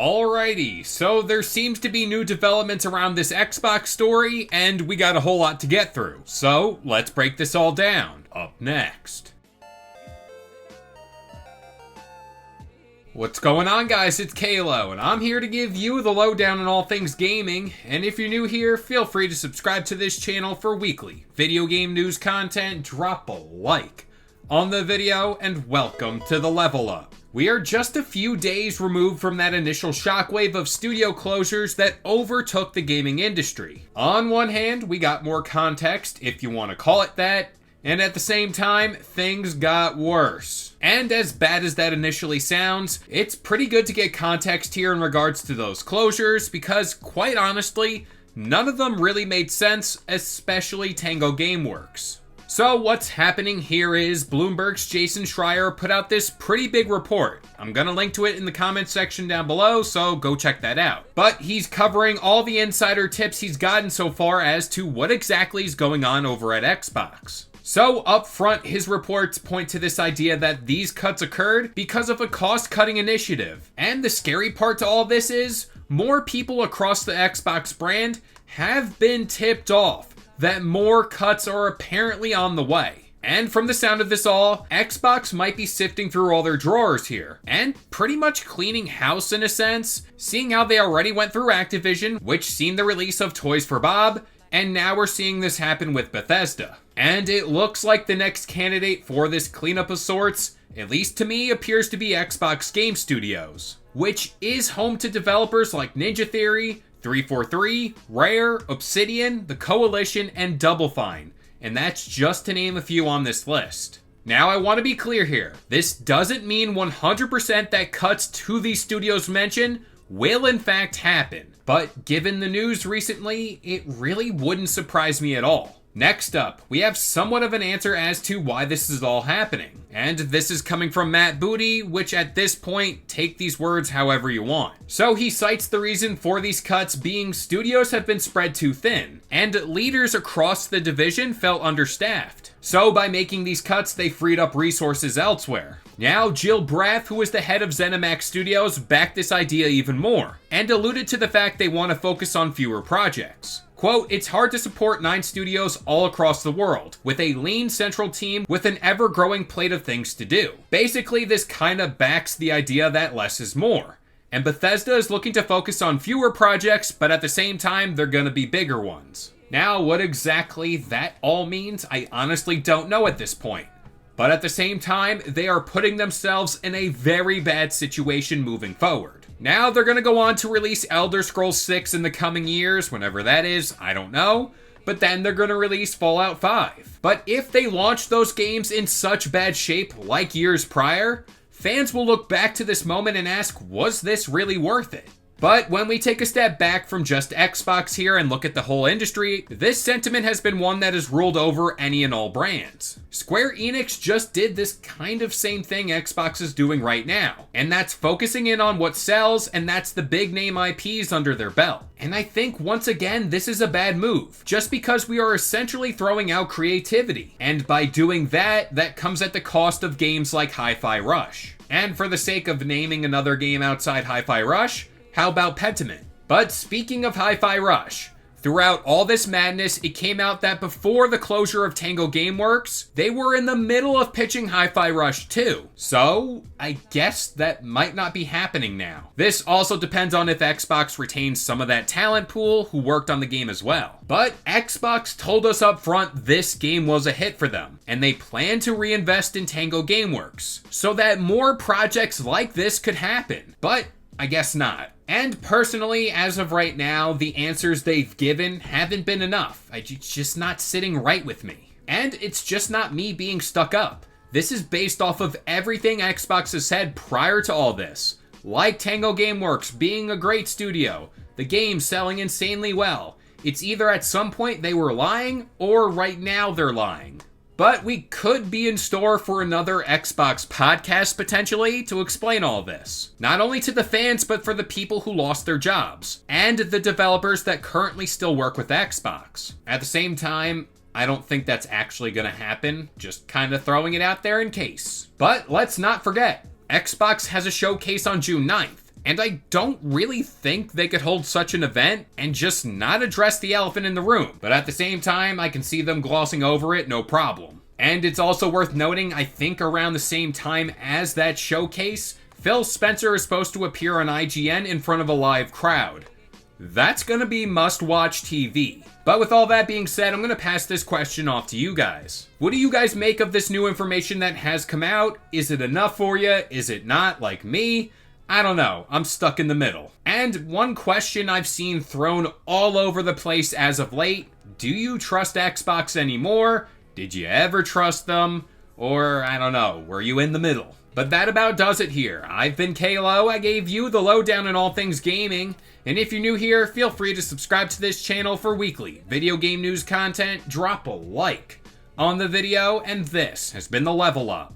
Alrighty, so there seems to be new developments around this Xbox story, and we got a whole lot to get through. So, let's break this all down. Up next. What's going on, guys? It's Kalo, and I'm here to give you the lowdown on all things gaming. And if you're new here, feel free to subscribe to this channel for weekly video game news content. Drop a like on the video, and welcome to the Level Up. We are just a few days removed from that initial shockwave of studio closures that overtook the gaming industry. On one hand, we got more context, if you want to call it that, and at the same time, things got worse. And as bad as that initially sounds, it's pretty good to get context here in regards to those closures, because quite honestly, none of them really made sense, especially Tango Gameworks. So what's happening here is Bloomberg's Jason Schreier put out this pretty big report. I'm gonna link to it in the comments section down below, so go check that out. But he's covering all the insider tips he's gotten so far as to what exactly is going on over at Xbox. So up front, his reports point to this idea that these cuts occurred because of a cost-cutting initiative. And the scary part to all this is, more people across the Xbox brand have been tipped off that more cuts are apparently on the way. And from the sound of this all, Xbox might be sifting through all their drawers here, and pretty much cleaning house in a sense, seeing how they already went through Activision, which seen the release of Toys for Bob, and now we're seeing this happen with Bethesda. And it looks like the next candidate for this cleanup of sorts, at least to me, appears to be Xbox Game Studios, which is home to developers like Ninja Theory, 343, Rare, Obsidian, The Coalition, and Double Fine, and that's just to name a few on this list. Now I want to be clear here, this doesn't mean 100% that cuts to these studios mentioned will in fact happen, but given the news recently, it really wouldn't surprise me at all. Next up, we have somewhat of an answer as to why this is all happening. And this is coming from Matt Booty, which at this point, take these words however you want. So he cites the reason for these cuts being studios have been spread too thin, and leaders across the division felt understaffed. So by making these cuts, they freed up resources elsewhere. Now, Jill Braff, who is the head of ZeniMax Studios, backed this idea even more, and alluded to the fact they want to focus on fewer projects. Quote, "It's hard to support 9 studios all across the world, with a lean central team with an ever-growing plate of things to do." Basically, this kinda backs the idea that less is more. And Bethesda is looking to focus on fewer projects, but at the same time, they're gonna be bigger ones. Now, what exactly that all means, I honestly don't know at this point. But at the same time, they are putting themselves in a very bad situation moving forward. Now they're going to go on to release Elder Scrolls 6 in the coming years, whenever that is, I don't know. But then they're going to release Fallout 5. But if they launch those games in such bad shape like years prior, fans will look back to this moment and ask, was this really worth it? But when we take a step back from just Xbox here and look at the whole industry, this sentiment has been one that has ruled over any and all brands. Square Enix just did this kind of same thing Xbox is doing right now, and that's focusing in on what sells, and that's the big name IPs under their belt. And I think once again, this is a bad move, just because we are essentially throwing out creativity. And by doing that, that comes at the cost of games like Hi-Fi Rush. And for the sake of naming another game outside Hi-Fi Rush, how about Pentiment? But speaking of Hi-Fi Rush, throughout all this madness, it came out that before the closure of Tango Gameworks, they were in the middle of pitching Hi-Fi Rush 2. So, I guess that might not be happening now. This also depends on if Xbox retains some of that talent pool who worked on the game as well. But Xbox told us up front this game was a hit for them, and they plan to reinvest in Tango Gameworks, so that more projects like this could happen. But I guess not. And personally, as of right now, the answers they've given haven't been enough. It's just not sitting right with me. And it's just not me being stuck up. This is based off of everything Xbox has said prior to all this. Like Tango Gameworks being a great studio, the game selling insanely well. It's either at some point they were lying, or right now they're lying. But we could be in store for another Xbox podcast potentially to explain all this. Not only to the fans, but for the people who lost their jobs, and the developers that currently still work with Xbox. At the same time, I don't think that's actually gonna happen, just kinda throwing it out there in case. But let's not forget, Xbox has a showcase on June 9th, And I don't really think they could hold such an event and just not address the elephant in the room. But at the same time, I can see them glossing over it, no problem. And it's also worth noting, I think around the same time as that showcase, Phil Spencer is supposed to appear on IGN in front of a live crowd. That's gonna be must-watch TV. But with all that being said, I'm gonna pass this question off to you guys. What do you guys make of this new information that has come out? Is it enough for you? Is it not, like me? I don't know. I'm stuck in the middle. And one question I've seen thrown all over the place as of late, do you trust Xbox anymore? Did you ever trust them? Or, I don't know, were you in the middle? But that about does it here. I've been Kalo. I gave you the lowdown on all things gaming. And if you're new here, feel free to subscribe to this channel for weekly video game news content. Drop a like on the video, and this has been the Level Up.